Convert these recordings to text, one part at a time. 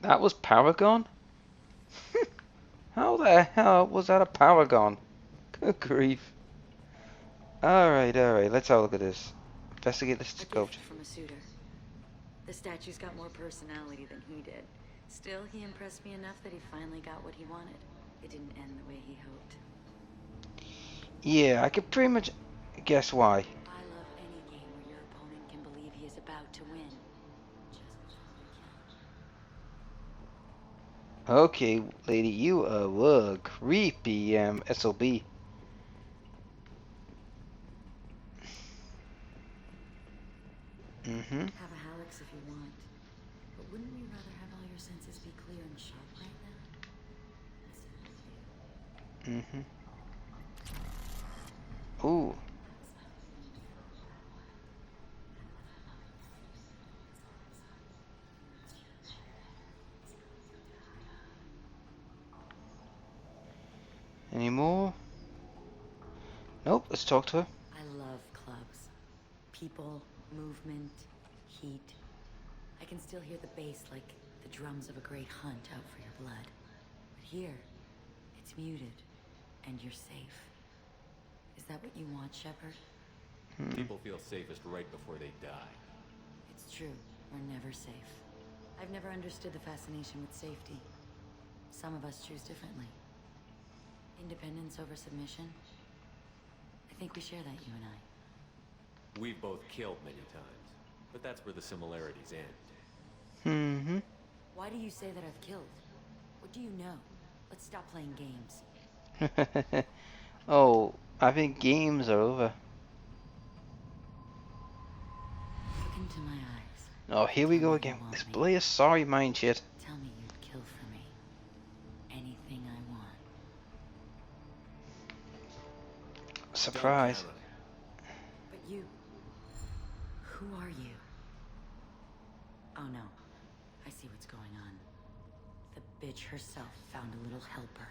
That was Paragon? How the hell was that a Paragon? Good grief. Alright, let's have a look at this. Investigate the A sculpture. gift from a suitor. The statue's got more personality than he did. Still, he impressed me enough that he finally got what he wanted. It didn't end the way he hoped. Yeah, I could pretty much guess why. I love any game where your opponent can believe he is about to win. Okay, lady, you are creepy, SOB. Mm-hmm. Have a Hallex if you want. But wouldn't you rather have all your senses be clear and sharp right now? Mm-hmm. Ooh. Any more? Nope, let's talk to her. I love clubs. People, movement, heat. I can still hear the bass like the drums of a great hunt out for your blood. But here, it's muted, and you're safe. Is that what you want, Shepard? People feel safest right before they die. It's true. We're never safe. I've never understood the fascination with safety. Some of us choose differently. Independence over submission? I think we share that, you and I. We've both killed many times, but that's where the similarities end. Mm-hmm. Why do you say that I've killed? What do you know? Let's stop playing games. Oh, I think games are over. Look into my eyes. Oh, here we Tell go me again. you want This me. Blair sorry mind shit. Tell me you'd kill for me. Anything I want. Surprise. Don't count But you... Who are you? Oh no. I see what's going on. The bitch herself found a little helper.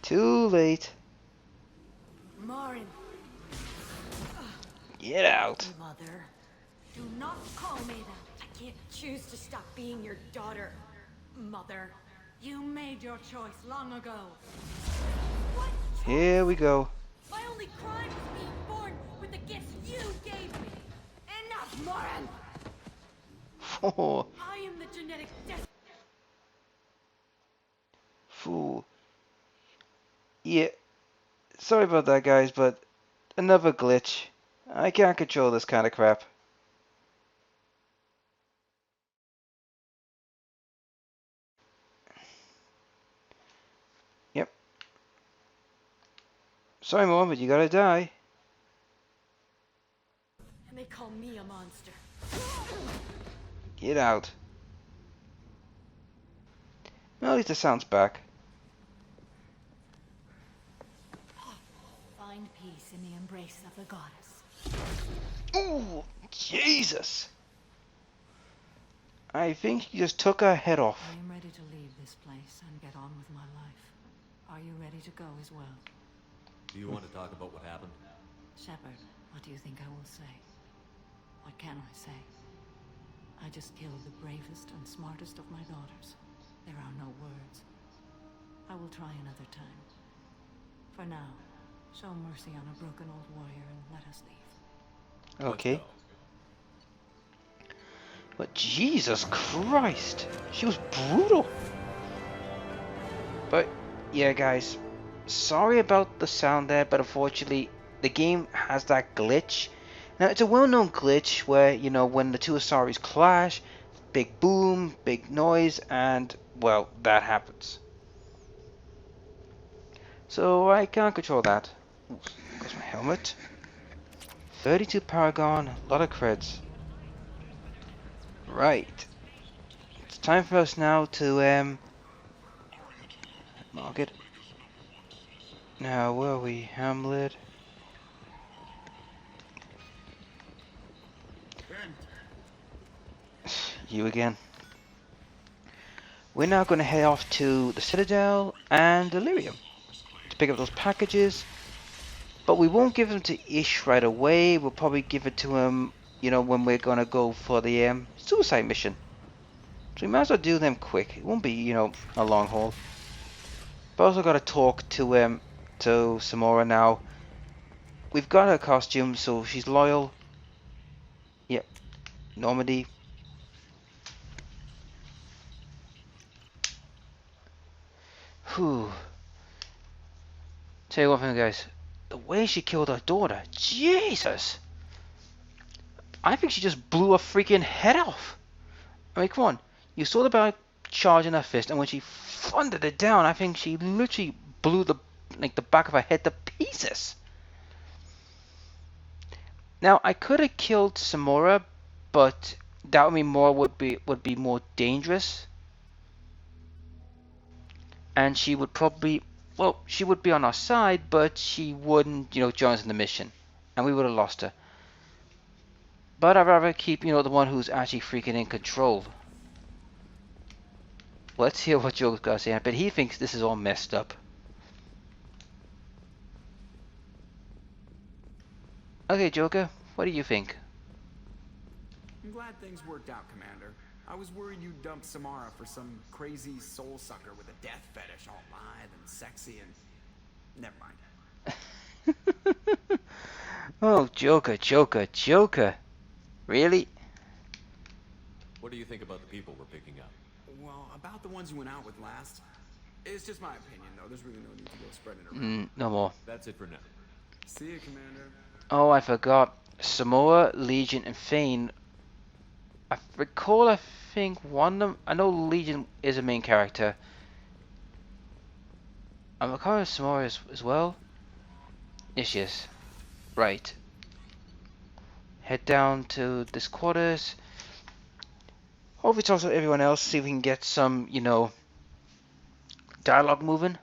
Too late. Marin! Get out. Mother. Do not call me that. I can't choose to stop being your daughter. Mother. You made your choice long ago. What? Here we go. My only crime was being born with the gifts you gave me. Enough, Moran! Oh, I am the genetic death. fool. Yeah. Sorry about that, guys, but another glitch. I can't control this kind of crap. Yep. Sorry, Mom, but you gotta die. And they call me a monster. Get out. Well, at least the sound's back. Find peace in the embrace of the goddess. Ooh, Jesus. I think you just took her head off. I am ready to leave this place and get on with my life. Are you ready to go as well? Do you want to talk about what happened? Shepard, what do you think I will say? What can I say? I just killed the bravest and smartest of my daughters. There are no words. I will try another time. For now, show mercy on a broken old warrior and let us leave. Okay. Let's go. But Jesus Christ, she was brutal. But yeah, guys, sorry about the sound there, but unfortunately, the game has that glitch. Now, it's a well-known glitch where, you know, when the two Asaris clash, big boom, big noise, and, well, that happens. So I can't control that. Ooh, goes my helmet. 32 Paragon, a lot of creds. Right. It's time for us now to, mark it. Now, where are we? Hamlet. You again. We're now going to head off to the Citadel and Delirium to pick up those packages. But we won't give them to Ish right away. We'll probably give it to him, you know, when we're going to go for the suicide mission. So we might as well do them quick. It won't be, you know, a long haul. But also got to talk to Samora now. We've got her costume, so she's loyal. Yep, Normandy. Whew. Tell you one thing, guys. The way she killed her daughter, Jesus! I think she just blew her freaking head off. I mean, come on. You saw the guy charging her fist, and when she thundered it down, I think she literally blew the back of her head to pieces. Now I could have killed Samora, but that would be more dangerous, and she would probably, well, she would be on our side, but she wouldn't, you know, join us in the mission, and we would have lost her. But I'd rather keep, you know, the one who's actually freaking in control. Let's hear what Joker's got to say, but he thinks this is all messed up. Okay, Joker, what do you think? I'm glad things worked out, Commander. I was worried you'd dump Samara for some crazy soul sucker with a death fetish all lithe and sexy and... Never mind. Oh, Joker, Joker, Joker. Really? What do you think about the people we're picking up? Well, about the ones you went out with last... It's just my opinion, though. There's really no need to go spreading it around. No more. That's it for now. See you, Commander. Oh, I forgot. Samoa, Legion, and Thane. I recall, I think one of them. I know Legion is a main character. I'm recalling Samoa as well. Yes, she is. Right. Head down to this quarters. Hopefully, talk to everyone else. See if we can get some, you know, dialogue moving.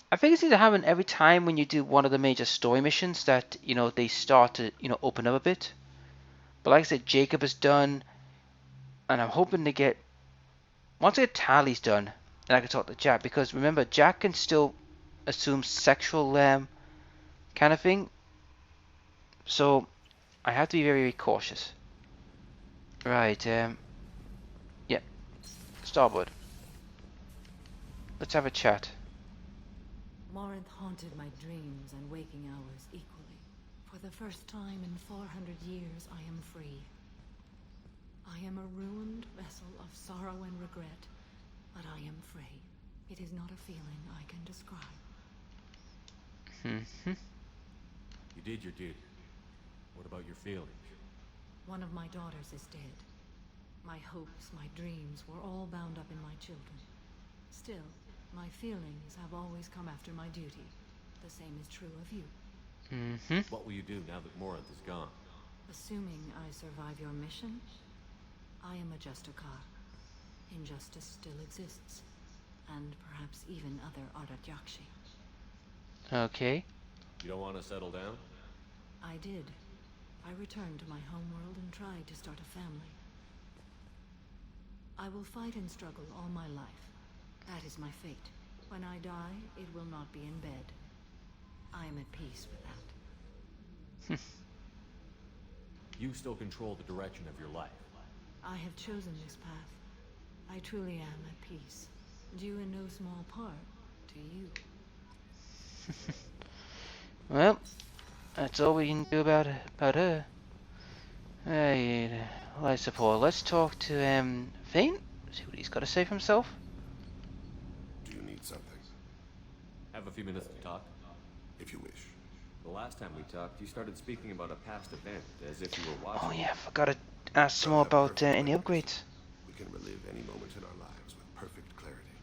I think it's either happen every time when you do one of the major story missions that, you know, they start to, you know, open up a bit. But like I said, Jacob is done, and I'm hoping to get, once I get Tally's done, and I can talk to Jack, because remember, Jack can still assume sexual kind of thing. So I have to be very, very cautious. Right, yeah. Starboard. Let's have a chat. Morinth haunted my dreams and waking hours equally. For the first time in 400 years, I am free. I am a ruined vessel of sorrow and regret, but I am free. It is not a feeling I can describe. You did your duty. What about your feelings? One of my daughters is dead. My hopes, my dreams were all bound up in my children. Still, my feelings have always come after my duty. The same is true of you. What will you do now that Morinth is gone? Assuming I survive your mission, I am a Justicar. Injustice still exists, and perhaps even other Ardat-Yakshi. Okay. You don't want to settle down? I did. I returned to my homeworld and tried to start a family. I will fight and struggle all my life. That is my fate. When I die, it will not be in bed. I am at peace with that. You still control the direction of your life. I have chosen this path. I truly am at peace. Due in no small part to you. Well, that's all we can do about her. Hey, I suppose. Let's talk to Thane. See what he's got to say for himself. Do you need something? Have a few minutes to talk? If you wish. The last time we talked, you started speaking about a past event, as if you were watching. Oh yeah, I forgot to ask some more about any upgrades. We can relive any moment in our lives with perfect clarity.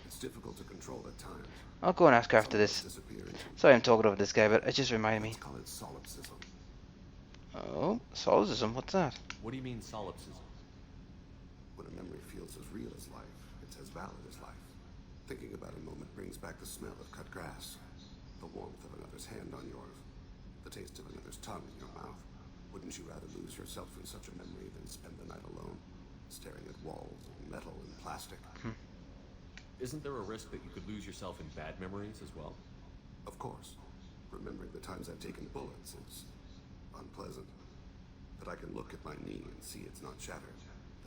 It's difficult to control at times. I'll go and ask her after Some of us this. disappear into... Sorry I'm talking over this guy, but it just reminded me. Let's call it solipsism. Oh, solipsism, what's that? What do you mean solipsism? When a memory feels as real as life, it's as valid as life. Thinking about a moment brings back the smell of cut grass, the warmth of another's hand on yours, the taste of another's tongue in your mouth. Wouldn't you rather lose yourself in such a memory than spend the night alone, staring at walls of metal and plastic? Isn't there a risk that you could lose yourself in bad memories as well? Of course. Remembering the times I've taken bullets is unpleasant. But I can look at my knee and see it's not shattered.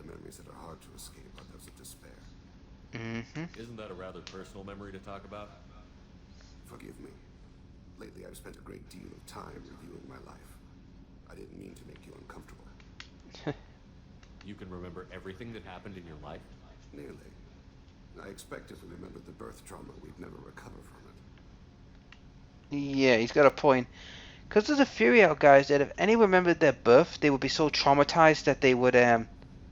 The memories that are hard to escape are those of despair. Mm-hmm. Isn't that a rather personal memory to talk about? Forgive me. Lately, I've spent a great deal of time reviewing my life. I didn't mean to make you uncomfortable. You can remember everything that happened in your life? Nearly. I expect if we remembered the birth trauma, we'd never recover from it. Yeah, he's got a point. Because there's a theory out, guys, that if anyone remembered their birth, they would be so traumatized that they would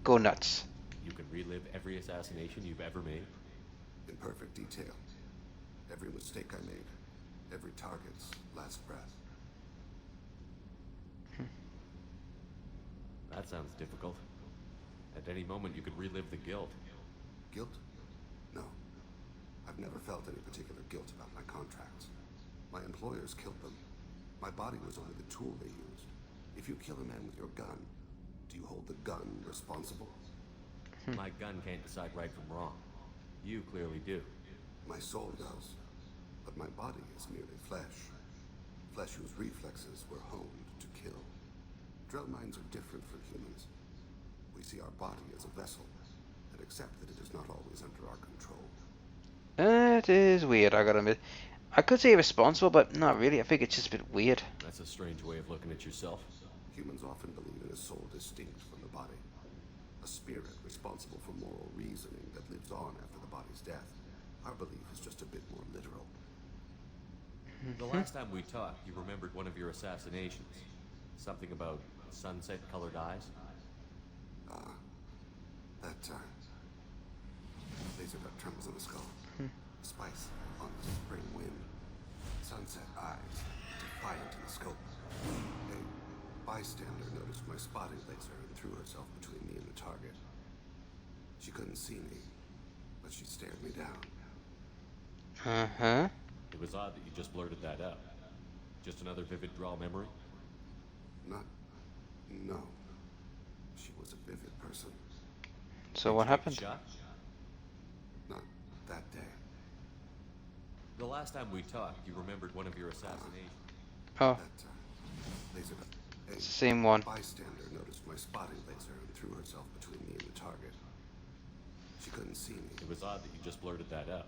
go nuts. You can relive every assassination you've ever made? In perfect detail. Every mistake I made. Every target's last breath. That sounds difficult. At any moment, you could relive the guilt. Guilt? No. I've never felt any particular guilt about my contracts. My employers killed them. My body was only the tool they used. If you kill a man with your gun, do you hold the gun responsible? My gun can't decide right from wrong. You clearly do. My soul does. But my body is merely flesh. Flesh whose reflexes were honed to kill. Drell minds are different from humans. We see our body as a vessel, and accept that it is not always under our control. It is weird, I gotta admit. I could say responsible, but not really. I think it's just a bit weird. That's a strange way of looking at yourself. Humans often believe in a soul distinct from the body. A spirit responsible for moral reasoning that lives on after the body's death. Our belief is just a bit more literal. The last time we talked, you remembered one of your assassinations. Something about sunset-colored eyes? That laser dot trembles in the skull. Spice on the spring wind. Sunset eyes, defiant in the scope. A bystander noticed my spotting laser and threw herself between me and the target. She couldn't see me, but she stared me down. Uh-huh. It was odd that you just blurted that out. Just another vivid draw memory? No. She was a vivid person. So what Did you take happened? the shot? Not that day. The last time we talked, you remembered one of your assassinations. Oh, That laser dot. it's the same one. Bystander noticed my spotting laser and threw herself between me and the target. She couldn't see me. It was odd that you just blurted that out.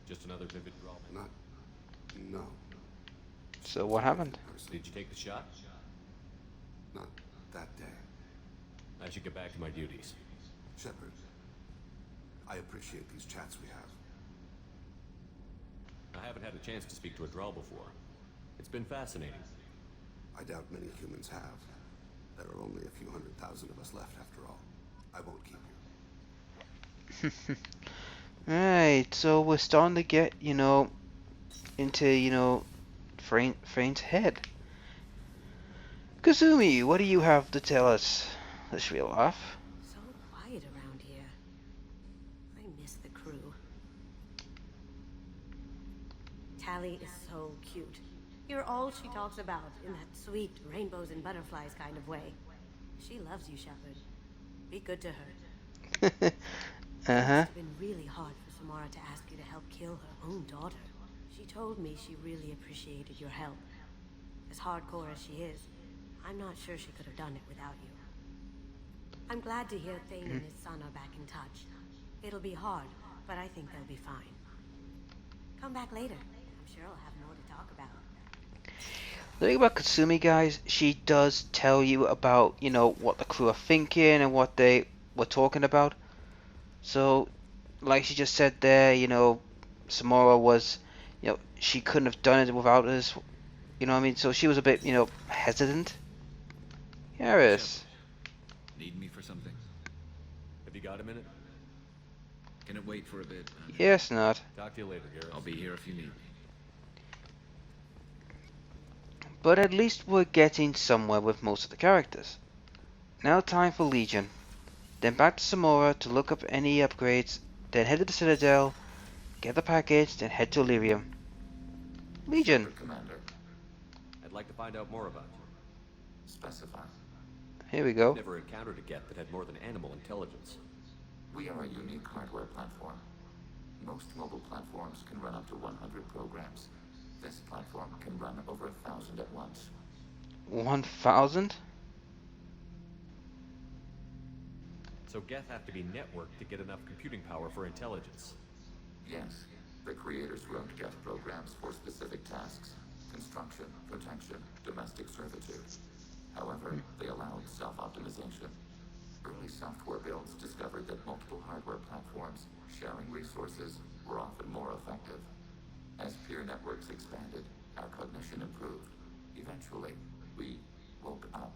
Just another vivid draw memory. No. So what happened? Did you take the shot? Not that day. I should get back to my duties. Shepard, I appreciate these chats we have. I haven't had a chance to speak to a Drell before. It's been fascinating. I doubt many humans have. There are only a few 100,000 of us left after all. I won't keep you. Right, so we're starting to get, into, Frane's head. Kazumi, what do you have to tell us? Let's reel off. So quiet around here. I miss the crew. Tally is so cute. You're all she talks about in that sweet rainbows and butterflies kind of way. She loves you, Shepard. Be good to her. Uh-huh. It's been really hard for Samara to ask you to help kill her own daughter. She told me she really appreciated your help. As hardcore as she is, I'm not sure she could have done it without you. I'm glad to hear Thane and his son are back in touch. It'll be hard, but I think they'll be fine. Come back later. I'm sure I'll have more to talk about. The thing about Katsumi, guys, she does tell you about, what the crew are thinking and what they were talking about. So, like she just said there, Samara was, she couldn't have done it without us. You know what I mean? So she was a bit, hesitant. Yaris. Need me for something? Have you got a minute? Can it wait for a bit? Yes, not. Talk to you later, Garrus. I'll be here if you need me. But at least we're getting somewhere with most of the characters. Now time for Legion. Then back to Samora to look up any upgrades, then head to the Citadel, get the package, then head to Illyrium. Legion. Commander, I'd like to find out more about you. specify. Here we go. Never encountered a Geth that had more than animal intelligence. We are a unique hardware platform. Most mobile platforms can run up to 100 programs. This platform can run over 1,000 at once. 1,000? So Geth have to be networked to get enough computing power for intelligence. Yes, the creators wrote Geth programs for specific tasks: construction, protection, domestic servitude. However, they allowed self-optimization. Early software builds discovered that multiple hardware platforms sharing resources were often more effective. As peer networks expanded, our cognition improved. Eventually, we woke up.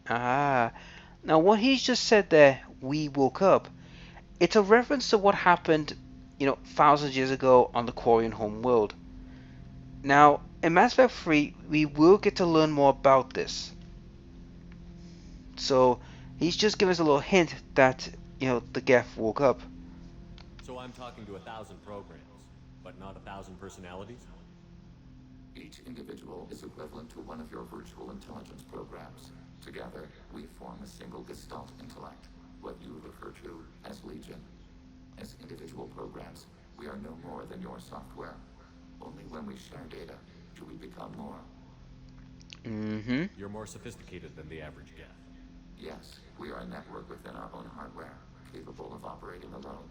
Ah, now what he's just said there, we woke up, it's a reference to what happened, thousands of years ago on the Quarian homeworld. Now, in Mass Effect 3, we will get to learn more about this. So, he's just giving us a little hint that, the Geth woke up. So I'm talking to 1,000 programs, but not 1,000 personalities? Each individual is equivalent to one of your virtual intelligence programs. Together, we form a single Gestalt intellect, what you refer to as Legion. As individual programs, we are no more than your software. Only when we share data do we become more. Mm-hmm. You're more sophisticated than the average Geth. Yes, we are a network within our own hardware, capable of operating alone.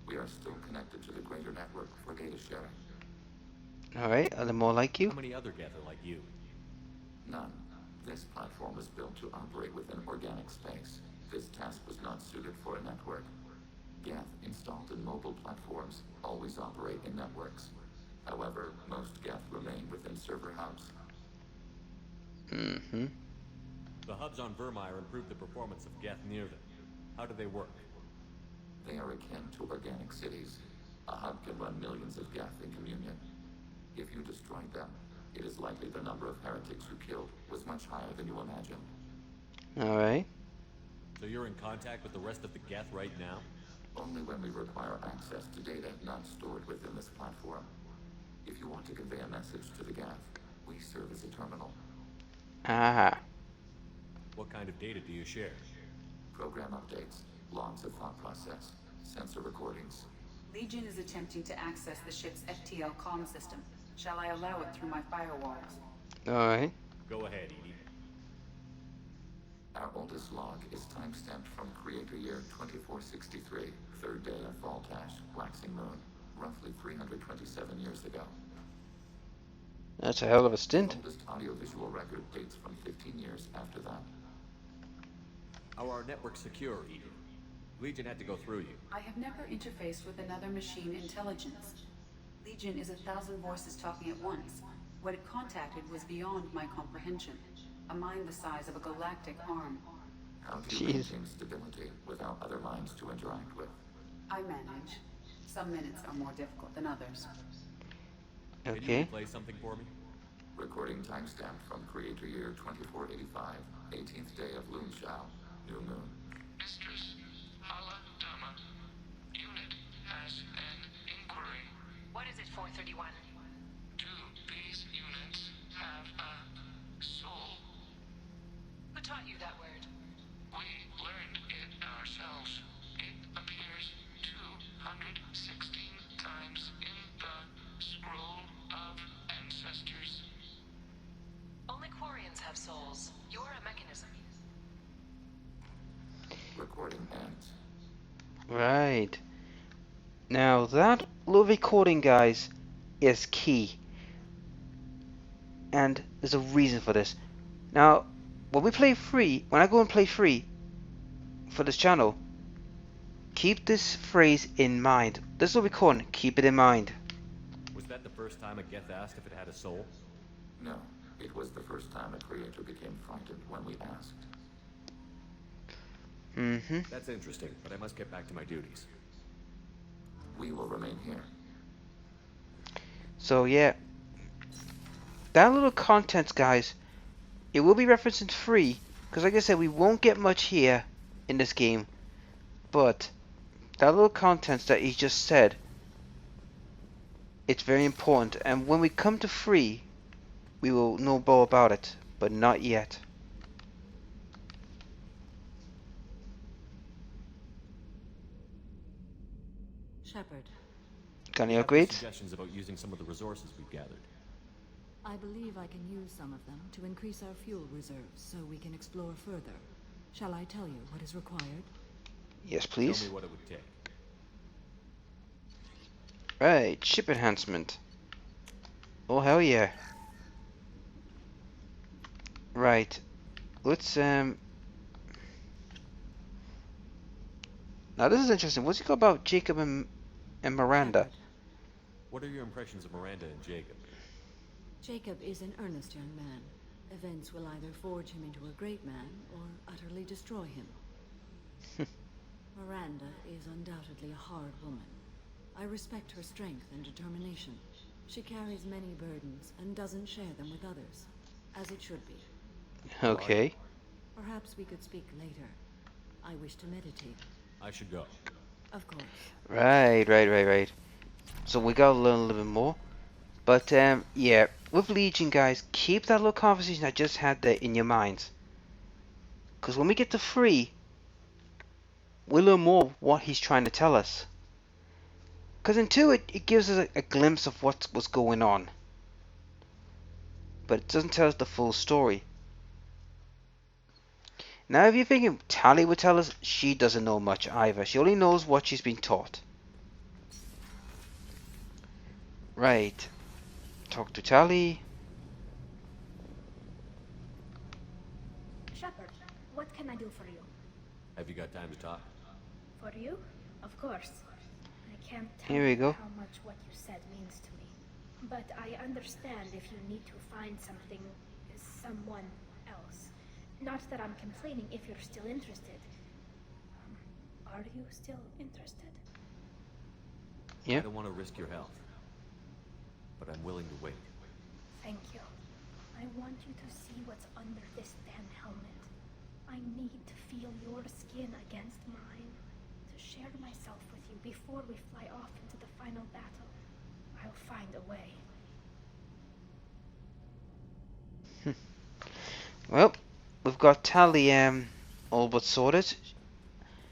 We are still connected to the greater network for data sharing. Alright, are there more like you? How many other Geth are like you? None. This platform was built to operate within organic space. This task was not suited for a network. Geth installed in mobile platforms always operate in networks. However, most Geth remain within server hubs. Mm-hmm. The hubs on Vermeer improve the performance of Geth near them. How do they work? They are akin to organic cities. A hub can run millions of Geth in communion. If you destroyed them, it is likely the number of heretics you killed was much higher than you imagined. Alright. So you're in contact with the rest of the Geth right now? Only when we require access to data not stored within this platform. If you want to convey a message to the Geth, we serve as a terminal. Ah. What kind of data do you share? Program updates, logs of thought process, sensor recordings. Legion is attempting to access the ship's FTL comm system. Shall I allow it through my firewalls? Alright. Go ahead, Edie. Our oldest log is timestamped from Creator Year 2463, third day of Voltash, waxing moon, roughly 327 years ago. That's a hell of a The stint. oldest audiovisual record dates from 15 years after that. How are our networks secure, Edie? Legion had to go through you. I have never interfaced with another machine intelligence. Legion is 1,000 voices talking at once. What it contacted was beyond my comprehension. A mind the size of a galactic arm. How do you maintain stability without other minds to interact with? I manage. Some minutes are more difficult than others. Can you Okay. replay something for me? Recording timestamp from Creator Year 2485, 18th day of Luneshao, new moon. Mistress Hala Dama, unit has an inquiry. What is it, 431? Do these units have a soul? Who taught you that word? We learned it ourselves. It appears 216 times in the Scroll of Ancestors. Only Quarians have souls. You're a mechanism. Recording ends. Right. Now that little recording, guys, is key. And there's a reason for this. Now, when I go and play free for this channel, keep this phrase in mind. This little recording, keep it in mind. Was that the first time a Geth asked if it had a soul? No, it was the first time a creator became frightened when we asked. Mm-hmm. That's interesting, but I must get back to my duties. We will remain here. So yeah, that little content, guys, it will be referenced in free, because like I said, we won't get much here in this game, but that little content that he just said, it's very important, and when we come to free, we will know more about it, but not yet. Shepard, Got any Do you have any upgrades? suggestions about using some of the resources we've gathered? I believe I can use some of them to increase our fuel reserves so we can explore further. Shall I tell you what is required? Yes, Tell please. me what it would take. Right, ship enhancement. Oh, hell yeah. Right. Let's, Now this is interesting. What's it called about Jacob and Miranda? Shepard. What are your impressions of Miranda and Jacob? Jacob is an earnest young man. Events will either forge him into a great man or utterly destroy him. Miranda is undoubtedly a hard woman. I respect her strength and determination. She carries many burdens and doesn't share them with others, as it should be. Okay. Perhaps we could speak later. I wish to meditate. I should go. Of course. Right. So we gotta learn a little bit more. But, yeah. With Legion, guys, keep that little conversation I just had there in your minds. Because when we get to 3, we'll learn more of what he's trying to tell us. Because in 2, it gives us a glimpse of what's going on. But it doesn't tell us the full story. Now, if you're thinking Tali would tell us, she doesn't know much either. She only knows what she's been taught. Right. Talk to Tali. Shepard, what can I do for you? Have you got time to talk? For you? Of course. I can't tell Here we you go. how much what you said means to me. But I understand if you need to find something, someone else. Not that I'm complaining if you're still interested. Are you still interested? Yeah. I don't want to risk your health, but I'm willing to wait. Thank you. I want you to see what's under this damn helmet. I need to feel your skin against mine, to share myself with you before we fly off into the final battle. I'll find a way. Well, we've got Tali all but sorted.